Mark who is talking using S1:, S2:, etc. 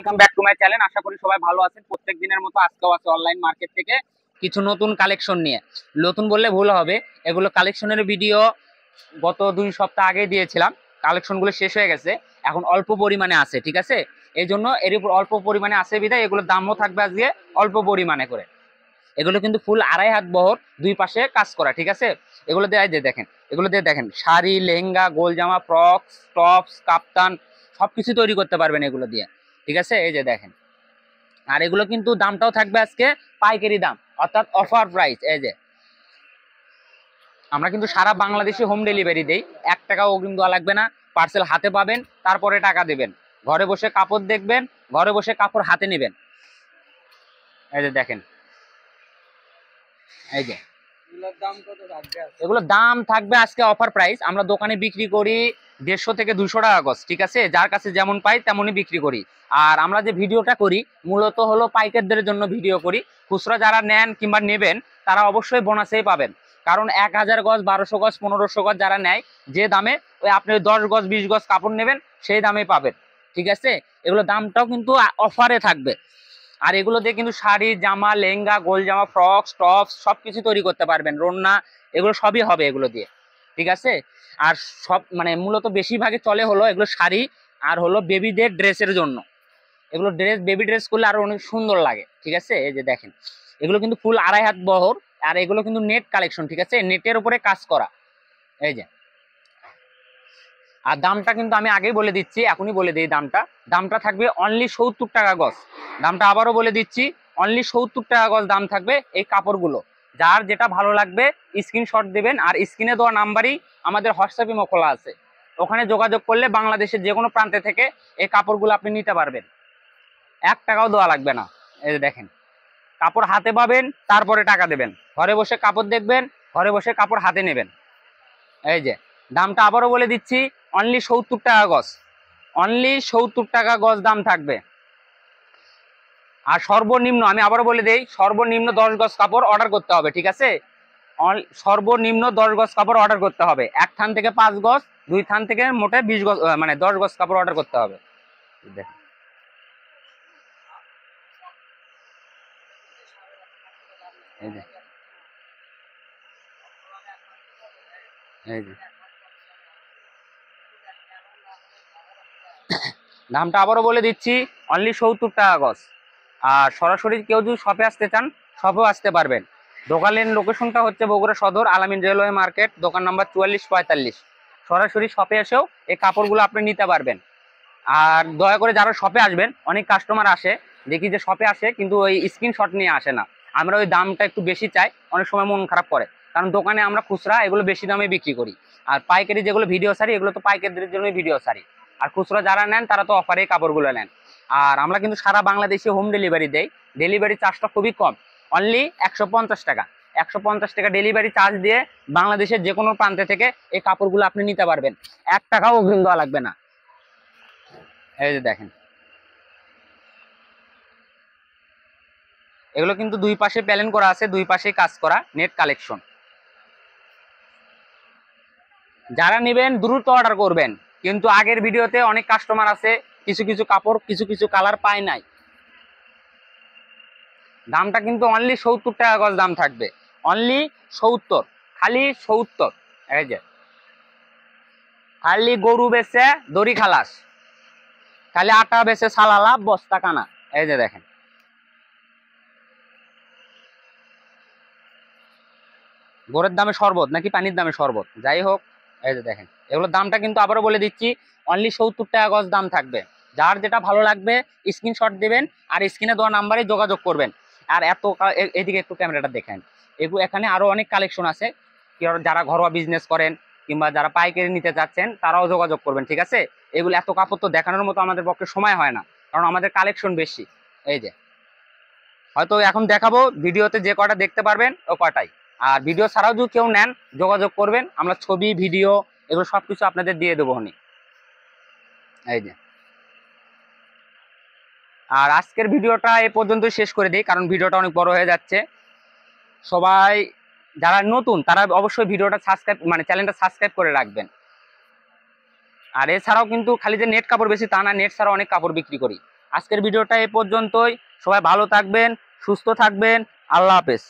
S1: Welcome back to my channel. আশা করি সবাই ভালো আছেন। প্রত্যেক দিনের মতো আজকেও আছে অনলাইন মার্কেট থেকে কিছু নতুন কালেকশন নিয়ে। নতুন বললে ভুল হবে, এগুলো কালেকশনের ভিডিও গত 2 সপ্তাহ আগে দিয়েছিলাম। কালেকশনগুলো শেষ হয়ে গেছে, এখন অল্প পরিমাণে আছে, ঠিক আছে। এই জন্য এর উপর অল্প পরিমাণে আছে বিধায় এগুলোর দামও থাকবে আজকে অল্প পরিমাণে করে। এগুলো কিন্তু ফুল 2.5 হাত বহর, দুই পাশে কাজ করা, ঠিক আছে। এগুলো দিয়ে দেখেন, এগুলো দিয়ে দেখেন শাড়ি, লেহেঙ্গা, গোল জামা, ফ্রকস, টপস, কাপ্তান সবকিছু তৈরি করতে পারবেন এগুলো দিয়ে, ঠিক আছে। এই যে দেখেন, আর এগুলো কিন্তু দামটাও থাকবে আজকে পাইকারি দাম, অর্থাৎ অফার প্রাইস। এই যে আমরা কিন্তু সারা বাংলাদেশে হোম ডেলিভারি দেই, 1 টাকাও অগ্রিম দেওয়া লাগবে না। পার্সেল হাতে পাবেন, তারপরে টাকা দেবেন। ঘরে বসে কাপড় দেখবেন, ঘরে বসে কাপড় হাতে নেবেন। এই যে দেখেন, এই যে এগুলোর দাম থাকবে আজকে অফার প্রাইস। আমরা দোকানে বিক্রি করি 150 থেকে 200 টাকা গজ, ঠিক আছে। যার কাছে যেমন পাই তেমনই বিক্রি করি। আর আমরা যে ভিডিওটা করি মূলত হলো পাইকারদের জন্য ভিডিও করি। খুচরা যারা নেন কিংবা নেবেন তারা অবশ্যই বোনাসেই পাবেন, কারণ 1000 গজ, 1200 গজ, 1500 গজ যারা নেয় যে দামে, ওই আপনি 10 গজ 20 গজ কাপড় নেবেন সেই দামে পাবেন, ঠিক আছে। এগুলো দামটাও কিন্তু অফারে থাকবে। আর এগুলো দিয়ে কিন্তু শাড়ি, জামা, লেহেঙ্গা, গোল জামা, ফ্রকস, টপস সবকিছু তৈরি করতে পারবেন। রন্না এগুলো সবই হবে এগুলো দিয়ে, ঠিক আছে। আর সব মানে মূলত বেশিরভাগে চলে হলো এগুলো শাড়ি আর হলো বেবিদের ড্রেসের জন্য। এগুলো ড্রেস, বেবি ড্রেস করলে আরো অনেক সুন্দর লাগে, ঠিক আছে। এই যে দেখেন, এগুলো কিন্তু ফুল 2.5 হাত বহর, আর এগুলো কিন্তু নেট কালেকশন, ঠিক আছে, নেটের উপরে কাজ করা। এই যে, আর দামটা কিন্তু আমি আগেই বলে দিচ্ছি, এখনই বলে দিই দামটা থাকবে অনলি 70 টাকা গজ। দামটা আবারও বলে দিচ্ছি, অনলি 70 টাকা গজ দাম থাকবে এই কাপড়গুলো। যার যেটা ভালো লাগবে স্ক্রিনশট দেবেন, আর স্ক্রিনে দেওয়া নাম্বারই আমাদের হোয়াটসঅ্যাপ ইমো খোলা আছে, ওখানে যোগাযোগ করলে বাংলাদেশের যে কোনো প্রান্তে থেকে এই কাপড়গুলো আপনি নিতে পারবেন। 1 টাকাও দেওয়া লাগবে না। এই যে দেখেন, কাপড় হাতে পাবেন, তারপরে টাকা দেবেন। ঘরে বসে কাপড় দেখবেন, ঘরে বসে কাপড় হাতে নেবেন। এই যে দামটা আবারও বলে দিচ্ছি, অনলি 70 টাকা গজ, অনলি 70 টাকা গজ দাম থাকবে। আর সর্বনিম্ন আমি আবারও বলে দেই, সর্বনিম্ন 10 গজ কাপড় অর্ডার করতে হবে, ঠিক আছে। সর্বনিম্ন 10 গজ কাপড় অর্ডার করতে হবে। 1 থান থেকে 5 গজ, 2 থান থেকে মোটে 20 গজ, মানে 10 গজ কাপড় অর্ডার করতে হবে। দেখেন, এই যে, এই যে দামটা আবারও বলে দিচ্ছি, অনলি 70 টাকা গজ। আর সরাসরি কেউ যদি শপে আসতে চান শপেও আসতে পারবেন। দোকানের লোকেশনটা হচ্ছে বগুড়া সদর আলামিন রেলওয়ে মার্কেট, দোকান নাম্বার 4445। সরাসরি শপে এসেও এই কাপড়গুলো আপনি নিতে পারবেন। আর দয়া করে যারা শপে আসবেন, অনেক কাস্টমার আসে দেখি যে শপে আসে কিন্তু ওই স্ক্রিনশট নিয়ে আসে না। আমরা ওই দামটা একটু বেশি চাই, অনেক সময় মন খারাপ করে, কারণ দোকানে আমরা খুচরা এগুলো বেশি দামে বিক্রি করি। আর পাইকারি যেগুলো ভিডিও সারি, এগুলো তো পাইকারিদের জন্যই ভিডিও সারি। আর খুচরা যারা নেন তারা তো অফারে কাপড়গুলো নেন। আর আমরা কিন্তু সারা বাংলাদেশে হোম ডেলিভারি দেই। ডেলিভারি চার্জটা খুবই কম, অনলি 150 টাকা। 150 টাকা ডেলিভারি চার্জ দিয়ে বাংলাদেশের যে কোনো প্রান্তে থেকে এই কাপড়গুলো আপনি নিতে পারবেন। 1 টাকাও অগ্রিম দেওয়া লাগবে না। এই যে দেখেন, এগুলো কিন্তু দুই পাশে প্যালেন করা আছে, দুই পাশে কাজ করা নেট কালেকশন। যারা নেবেন দ্রুত অর্ডার করবেন, কিন্তু আগের ভিডিওতে অনেক কাস্টমার আছে কিছু কিছু কাপড় কিছু কিছু কালার পায় নাই। দামটা কিন্তু অনলি 70 টাকা গজ দাম থাকবে, অনলি 70, খালি 70। এই যে খালি গরু বেচে দড়ি খালাস, খালি আটা বেচে সালালা বস্তা কানা। এই যে দেখেন, গরুর দামে শরবত নাকি পানির দামে শরবত, যাই হোক। এই যে দেখেন, এগুলোর দামটা কিন্তু আবারও বলে দিচ্ছি, অনলি 70 টাকা গজ দাম থাকবে। যার যেটা ভালো লাগবে স্ক্রিনশট দেবেন আর স্ক্রিনে দেওয়া নাম্বারে যোগাযোগ করবেন। আর এদিকে একটু ক্যামেরাটা দেখেন, এখানে আরো অনেক কালেকশন আছে। যারা ঘরোয়া বিজনেস করেন কিংবা যারা পাইকারি নিতে চাচ্ছেন তারাও যোগাযোগ করবেন, ঠিক আছে। এগুলো এত কাপড় তো দেখানোর মতো আমাদের পক্ষে সময় হয় না, কারণ আমাদের কালেকশন বেশি। এই যে হয়তো এখন দেখাবো, ভিডিওতে যে কটা দেখতে পারবেন ও কটাই। আর ভিডিও ছাড়াও যদি কেউ নেন যোগাযোগ করবেন, আমরা ছবি ভিডিও এগুলো সবকিছু আপনাদের দিয়ে দেবো। এই যে, আর আজকের ভিডিওটা এ পর্যন্ত শেষ করে দিই, কারণ ভিডিওটা অনেক বড় হয়ে যাচ্ছে। সবাই যারা নতুন তারা অবশ্যই ভিডিওটা সাবস্ক্রাইব, মানে চ্যানেলটা সাবস্ক্রাইব করে রাখবেন। আর এছাড়াও কিন্তু খালি যে নেট কাপড় বেশি তা না, নেট ছাড়াও অনেক কাপড় বিক্রি করি। আজকের ভিডিওটা এই পর্যন্তই। সবাই ভালো থাকবেন, সুস্থ থাকবেন। আল্লাহ হাফেজ।